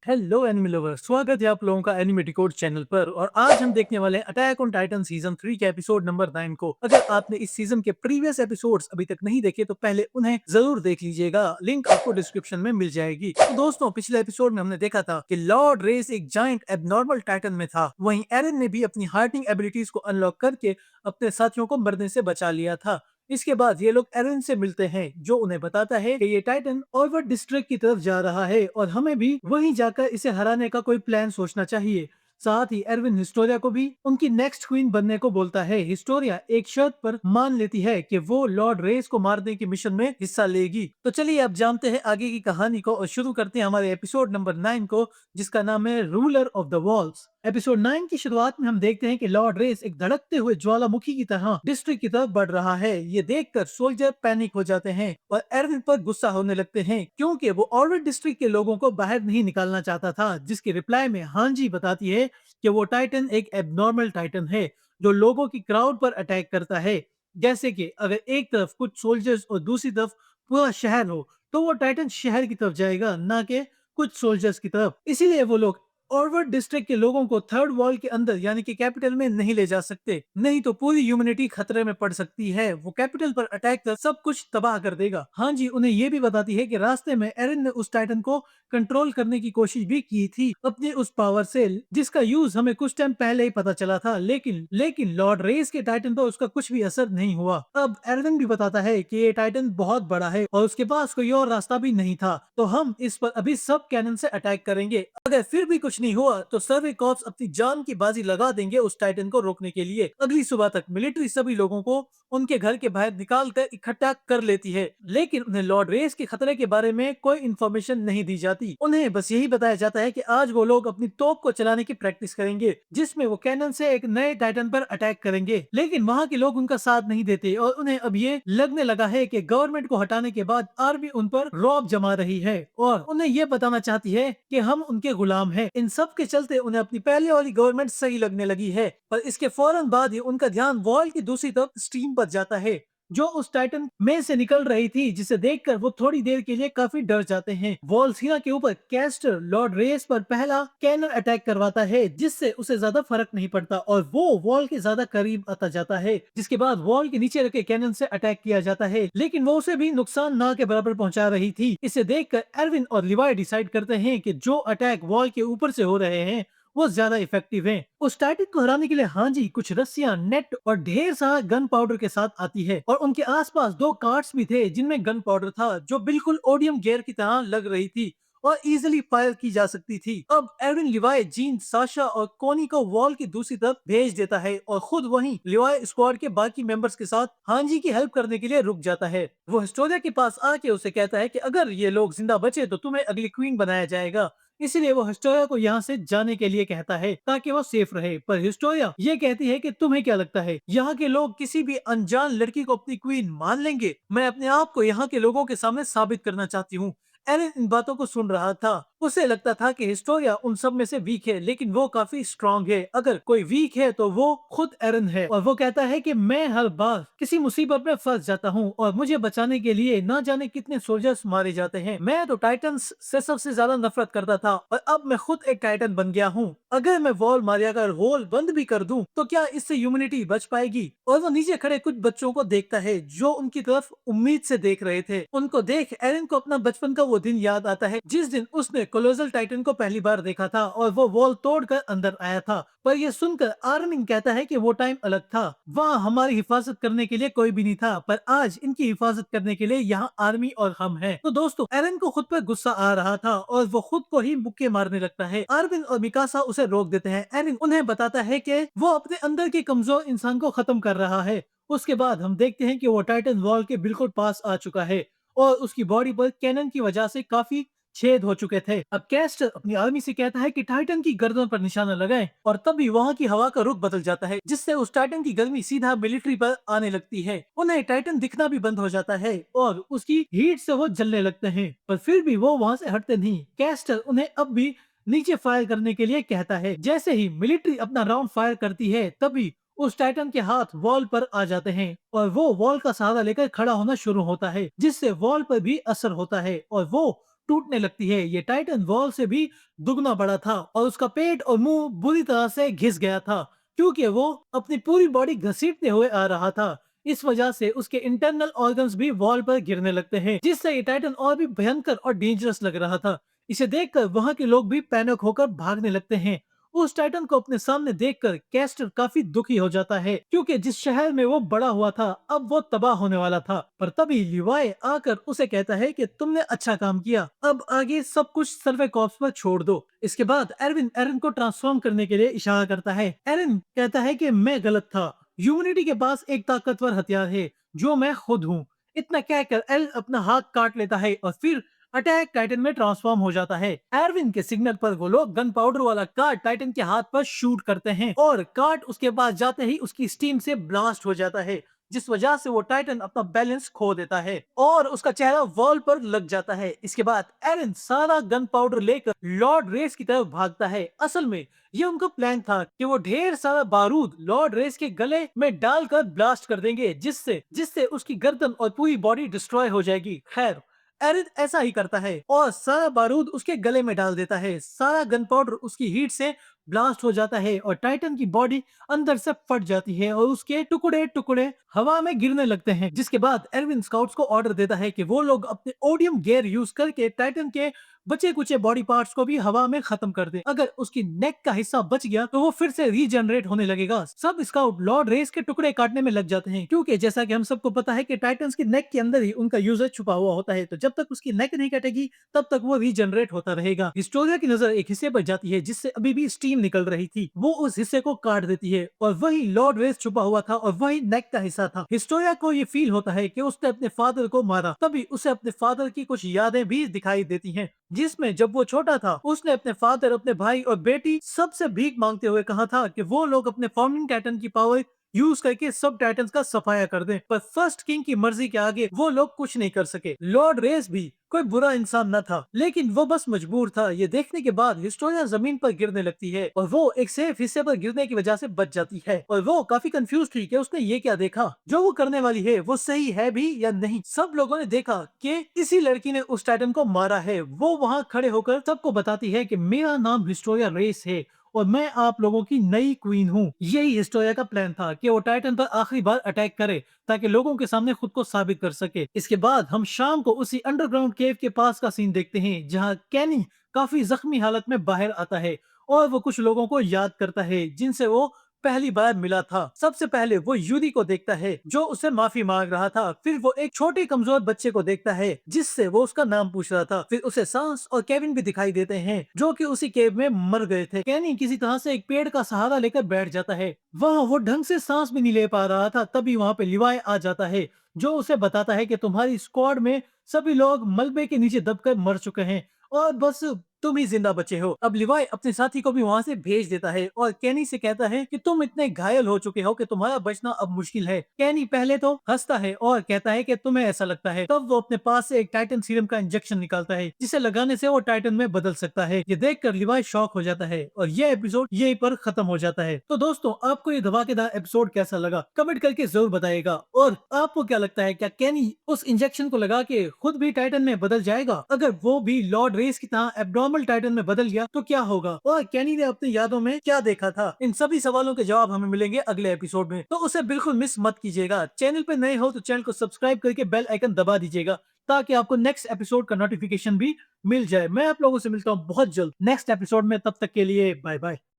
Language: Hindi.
हेलो एनिमे लवर्स, स्वागत है आप लोगों का एनिमे डिकोड चैनल पर। और आज हम देखने वाले हैं अटैक ऑन टाइटन सीजन 3 के एपिसोड नंबर 9 को। अगर आपने इस सीजन के प्रीवियस एपिसोड्स अभी तक नहीं देखे तो पहले उन्हें जरूर देख लीजिएगा, लिंक आपको डिस्क्रिप्शन में मिल जाएगी। तो दोस्तों, पिछले एपिसोड में हमने देखा था कि लॉर्ड रेस एक जायंट एबनॉर्मल टाइटन में था। वहीं एरन ने भी अपनी हार्टिंग एबिलिटीज को अनलॉक करके अपने साथियों को मरने से बचा लिया था। इसके बाद ये लोग एरन से मिलते हैं, जो उन्हें बताता है कि ये टाइटन ऑर्वर डिस्ट्रिक्ट की तरफ जा रहा है और हमें भी वहीं जाकर इसे हराने का कोई प्लान सोचना चाहिए। साथ ही एरविन हिस्टोरिया को भी उनकी नेक्स्ट क्वीन बनने को बोलता है। हिस्टोरिया एक शर्त पर मान लेती है कि वो लॉर्ड रेस को मारने की मिशन में हिस्सा लेगी। तो चलिए अब जानते हैं आगे की कहानी को और शुरू करते हैं हमारे एपिसोड नंबर 9 को, जिसका नाम है ruler of the walls. Episode 9 की शुरुआत में हम देखते हैं कि लॉर्ड रेस एक धड़कते हुए ज्वालामुखी की तरह डिस्ट्रिक्ट की तरफ बढ़ रहा है। ये देखकर सोल्जर पैनिक हो जाते हैं और एरविन पर गुस्सा होने लगते हैं, क्योंकि वो ऑर्बिट डिस्ट्रिक्ट के लोगों को बाहर नहीं निकालना चाहता था। जिसके रिप्लाई में हांजी बताती है कि वो टाइटन एक एबनॉर्मल टाइटन है जो लोगों की क्राउड पर अटैक करता है। जैसे कि अगर एक तरफ कुछ सोल्जर्स और दूसरी तरफ पूरा शहर हो, तो वो टाइटन शहर की तरफ जाएगा, ना कि कुछ सोल्जर्स की तरफ। इसीलिए वो लोग ऑर्वर्ड डिस्ट्रिक्ट के लोगों को थर्ड वॉल के अंदर यानी कि कैपिटल में नहीं ले जा सकते, नहीं तो पूरी ह्यूमैनिटी खतरे में पड़ सकती है। वो कैपिटल पर अटैक कर सब कुछ तबाह कर देगा। हाँ जी, उन्हें ये भी बताती है कि रास्ते में एरन ने उस टाइटन को कंट्रोल करने की कोशिश भी की थी अपनी उस पावर से, जिसका यूज हमें कुछ टाइम पहले ही पता चला था। लेकिन लॉर्ड रेस के टाइटन पर उसका कुछ भी असर नहीं हुआ। अब एरन भी बताता है कि ये टाइटन बहुत बड़ा है और उसके पास कोई और रास्ता भी नहीं था, तो हम इस पर अभी सब कैनन से अटैक करेंगे। अगर फिर भी कुछ नहीं हुआ तो सर्वे कॉर्प्स अपनी जान की बाजी लगा देंगे उस टाइटन को रोकने के लिए। अगली सुबह तक मिलिट्री सभी लोगों को उनके घर के बाहर निकाल कर इकट्ठा कर लेती है, लेकिन उन्हें लॉर्ड रेस के खतरे के बारे में कोई इन्फॉर्मेशन नहीं दी जाती। उन्हें बस यही बताया जाता है कि आज वो लोग अपनी तोप को चलाने की प्रैक्टिस करेंगे, जिसमें वो कैनन से एक नए टाइटन पर अटैक करेंगे। लेकिन वहाँ के लोग उनका साथ नहीं देते और उन्हें अब ये लगने लगा है कि गवर्नमेंट को हटाने के बाद आर्मी उन पर रौब जमा रही है और उन्हें ये बताना चाहती है कि हम उनके गुलाम हैं। इन सब के चलते उन्हें अपनी पहले वाली गवर्नमेंट सही लगने लगी है, पर इसके फौरन बाद ही उनका ध्यान वॉल की दूसरी तरफ स्ट्रीम पर जाता है, जो उस टाइटन में से निकल रही थी, जिसे देखकर वो थोड़ी देर के लिए काफी डर जाते हैं। वॉल्सीना के ऊपर कैस्टर लॉर्ड रेस पर पहला कैनन अटैक करवाता है, जिससे उसे ज्यादा फर्क नहीं पड़ता और वो वॉल के ज्यादा करीब आता जाता है। जिसके बाद वॉल के नीचे रखे कैनन से अटैक किया जाता है, लेकिन वो उसे भी नुकसान ना के बराबर पहुंचा रही थी। इसे देखकर एरविन और लिवाई डिसाइड करते हैं कि जो अटैक वॉल के ऊपर से हो रहे हैं वो ज्यादा इफेक्टिव हैं। उस टाइटन को हराने के लिए हांजी कुछ रस्सियां, नेट और ढेर सारा गन पाउडर के साथ आती है और उनके आसपास दो कार्ट्स भी थे जिनमें गन पाउडर था, जो बिल्कुल ओडियम गियर की तरह लग रही थी और इजीली फायर की जा सकती थी। अब एरविन लिवाई, जीन, साशा और कोनी को वॉल की दूसरी तरफ भेज देता है और खुद वहीं लिवाई स्क्वाड के बाकी मेंबर्स के साथ हांजी की हेल्प करने के लिए रुक जाता है। वो हिस्टोरिया के पास आके उसे कहता है कि अगर ये लोग जिंदा बचे तो तुम्हें अगली क्वीन बनाया जाएगा। इसीलिए वो हिस्टोरिया को यहाँ से जाने के लिए कहता है ताकि वो सेफ रहे। पर हिस्टोरिया ये कहती है कि तुम्हें क्या लगता है, यहाँ के लोग किसी भी अनजान लड़की को अपनी क्वीन मान लेंगे? मैं अपने आप को यहाँ के लोगों के सामने साबित करना चाहती हूँ। एरन इन बातों को सुन रहा था। उसे लगता था कि हिस्टोरिया उन सब में से वीक है, लेकिन वो काफी स्ट्रांग है। अगर कोई वीक है तो वो खुद एरन है। और वो कहता है कि मैं हर बार किसी मुसीबत में फंस जाता हूँ और मुझे बचाने के लिए ना जाने कितने सोल्जर्स मारे जाते हैं। मैं तो टाइटन्स से सबसे ज्यादा नफरत करता था और अब मैं खुद एक टाइटन बन गया हूँ। अगर मैं वॉल मारिया कर होल बंद भी कर दूं तो क्या इससे ह्यूमैनिटी बच पाएगी? और वो नीचे खड़े कुछ बच्चों को देखता है जो उनकी तरफ उम्मीद से देख रहे थे। उनको देख एरन को अपना बचपन का वो दिन याद आता है जिस दिन उसने कोलोसल टाइटन को पहली बार देखा था और वो वॉल तोड़कर अंदर आया था। पर यह सुनकर आर्मिन कहता है कि वो टाइम अलग था, वहाँ हमारी हिफाजत करने के लिए कोई भी नहीं था, पर आज इनकी हिफाजत करने के लिए यहाँ आर्मी और हम हैं। तो दोस्तों, एरन को खुद पर गुस्सा आ रहा था और वो खुद को ही मुक्के मारने लगता है। आर्मिन और मिकासा उसे रोक देते हैं। एरन उन्हें बताता है कि वो अपने अंदर के कमजोर इंसान को खत्म कर रहा है। उसके बाद हम देखते हैं कि वो टाइटन वॉल के बिल्कुल पास आ चुका है और उसकी बॉडी पर कैनन की वजह से काफी छेद हो चुके थे। अब कैस्टर अपनी आर्मी से कहता है कि टाइटन की गर्दन पर निशाना लगाएं और तभी वहां की हवा का रुख बदल जाता है, जिससे उस टाइटन की गर्मी सीधा मिलिट्री पर आने लगती है। उन्हें टाइटन दिखना भी बंद हो जाता है और उसकी हीट से वो जलने लगते हैं, पर फिर भी वो वहां से हटते नहीं। कैस्टर उन्हें अब भी नीचे फायर करने के लिए कहता है। जैसे ही मिलिट्री अपना राउंड फायर करती है, तभी उस टाइटन के हाथ वॉल पर आ जाते हैं और वो वॉल का सहारा लेकर खड़ा होना शुरू होता है, जिससे वॉल पर भी असर होता है और वो टूटने लगती है। ये टाइटन वॉल से भी दुगना बड़ा था और उसका पेट और मुंह बुरी तरह से घिस गया था, क्योंकि वो अपनी पूरी बॉडी घसीटते हुए आ रहा था। इस वजह से उसके इंटरनल ऑर्गन्स भी वॉल पर गिरने लगते हैं, जिससे ये टाइटन और भी भयंकर और डेंजरस लग रहा था। इसे देखकर वहां के लोग भी पैनिक होकर भागने लगते हैं। उस टाइटन को अपने सामने देखकर कैस्टर काफी दुखी हो जाता है, क्योंकि जिस शहर में वो बड़ा हुआ था अब वो तबाह होने वाला था। पर तभी लिवाई आकर उसे कहता है कि तुमने अच्छा काम किया, अब आगे सब कुछ सर्वे कॉर्प्स पर छोड़ दो। इसके बाद एरविन एरन को ट्रांसफॉर्म करने के लिए इशारा करता है। एरन कहता है कि मैं गलत था, ह्यूमैनिटी के पास एक ताकतवर हथियार है जो मैं खुद हूँ। इतना कहकर एल अपना हाथ काट लेता है और फिर अटैक टाइटन में ट्रांसफॉर्म हो जाता है। एरविन के सिग्नल पर वो लोग गन पाउडर वाला कार्ड टाइटन के हाथ पर शूट करते हैं और कार्ड उसके पास जाते ही उसकी स्टीम से ब्लास्ट हो जाता है, जिस वजह से वो टाइटन अपना बैलेंस खो देता है और उसका चेहरा वॉल पर लग जाता है। इसके बाद एरन सारा गन पाउडर लेकर लॉर्ड रेस की तरफ भागता है। असल में ये उनका प्लान था कि वो ढेर सारा बारूद लॉर्ड रेस के गले में डालकर ब्लास्ट कर देंगे, जिससे जिससे उसकी गर्दन और पूरी बॉडी डिस्ट्रॉय हो जाएगी। खैर, एरिन ऐसा ही करता है और सारा बारूद उसके गले में डाल देता है। सारा गन पाउडर उसकी हीट से ब्लास्ट हो जाता है और टाइटन की बॉडी अंदर से फट जाती है और उसके टुकड़े टुकड़े हवा में गिरने लगते हैं। जिसके बाद एरविन स्काउट्स को ऑर्डर देता है कि वो लोग अपने ओडियम गेयर यूज करके टाइटन के बचे कुचे बॉडी पार्ट्स को भी हवा में खत्म कर दे। अगर उसकी नेक का हिस्सा बच गया तो वो फिर से रीजनरेट होने लगेगा। सब स्काउट लॉर्ड रेस के टुकड़े काटने में लग जाते हैं, क्योंकि जैसा कि हम सबको पता है कि टाइटन्स की नेक के अंदर ही उनका यूजर छुपा हुआ होता है। तो जब तक उसकी नेक नहीं कटेगी तब तक वो रीजनरेट होता रहेगा। हिस्टोरिया की नजर एक हिस्से पर जाती है जिससे अभी भी स्टीम निकल रही थी। वो उस हिस्से को काट देती है और वही लॉर्ड रेस छुपा हुआ था और वही नेक का हिस्सा था। हिस्टोरिया को ये फील होता है कि उसने अपने फादर को मारा। तभी उसे अपने फादर की कुछ यादें भी दिखाई देती हैं, जिसमें जब वो छोटा था उसने अपने फादर, अपने भाई और बेटी सबसे भीख मांगते हुए कहा था कि वो लोग अपने फाउंडिंग टाइटन की पावर यूज करके सब टाइटन्स का सफाया कर दें। पर फर्स्ट किंग की मर्जी के आगे वो लोग कुछ नहीं कर सके। लॉर्ड रेस भी कोई बुरा इंसान न था, लेकिन वो बस मजबूर था। ये देखने के बाद हिस्टोरिया जमीन पर गिरने लगती है और वो एक सेफ हिस्से पर गिरने की वजह से बच जाती है और वो काफी कंफ्यूज थी कि उसने ये क्या देखा। जो वो करने वाली है वो सही है भी या नहीं। सब लोगों ने देखा कि इसी लड़की ने उस टाइटन को मारा है। वो वहाँ खड़े होकर सबको बताती है कि मेरा नाम हिस्टोरिया रेस है और मैं आप लोगों की नई क्वीन हूँ। यही हिस्टोरिया का प्लान था कि वो टाइटन पर आखिरी बार अटैक करे ताकि लोगों के सामने खुद को साबित कर सके। इसके बाद हम शाम को उसी अंडरग्राउंड केव के पास का सीन देखते हैं, जहाँ कैनी काफी जख्मी हालत में बाहर आता है और वो कुछ लोगों को याद करता है जिनसे वो पहली बार मिला था। सबसे पहले वो यूरी को देखता है जो उसे माफी मांग रहा था। फिर वो एक छोटे कमजोर बच्चे को देखता है जिससे वो उसका नाम पूछ रहा था। फिर उसे सांस और केविन भी दिखाई देते हैं जो कि उसी केव में मर गए थे। कैनी किसी तरह से एक पेड़ का सहारा लेकर बैठ जाता है। वहाँ वो ढंग से सांस भी नहीं ले पा रहा था। तभी वहाँ पे लिवाई आ जाता है जो उसे बताता है कि तुम्हारी स्क्वाड में सभी लोग मलबे के नीचे दबकर मर चुके हैं और बस तुम ही जिंदा बचे हो। अब लिवाई अपने साथी को भी वहां से भेज देता है और कैनी से कहता है कि तुम इतने घायल हो चुके हो कि तुम्हारा बचना अब मुश्किल है। कैनी पहले तो हंसता है और कहता है कि तुम्हें ऐसा लगता है। तब वो अपने पास से एक टाइटन सीरम का इंजेक्शन निकालता है जिसे लगाने से वो टाइटन में बदल सकता है। ये देखकर लिवाई शॉक हो जाता है और ये एपिसोड यहीं पर खत्म हो जाता है। तो दोस्तों, आपको ये धमाकेदार एपिसोड कैसा लगा कमेंट करके जरूर बताइएगा। और आपको क्या लगता है, क्या कैनी उस इंजेक्शन को लगा के खुद भी टाइटन में बदल जाएगा? अगर वो भी लॉर्ड रेस की तरह एब्नॉर्मल टाइटन में बदल गया तो क्या होगा? और कैनी ने अपनी यादों में क्या देखा था? इन सभी सवालों के जवाब हमें मिलेंगे अगले एपिसोड में, तो उसे बिल्कुल मिस मत कीजिएगा। चैनल पे नए हो तो चैनल को सब्सक्राइब करके बेल आइकन दबा दीजिएगा ताकि आपको नेक्स्ट एपिसोड का नोटिफिकेशन भी मिल जाए। मैं आप लोगों से मिलता हूँ बहुत जल्द नेक्स्ट एपिसोड में। तब तक के लिए बाय बाय।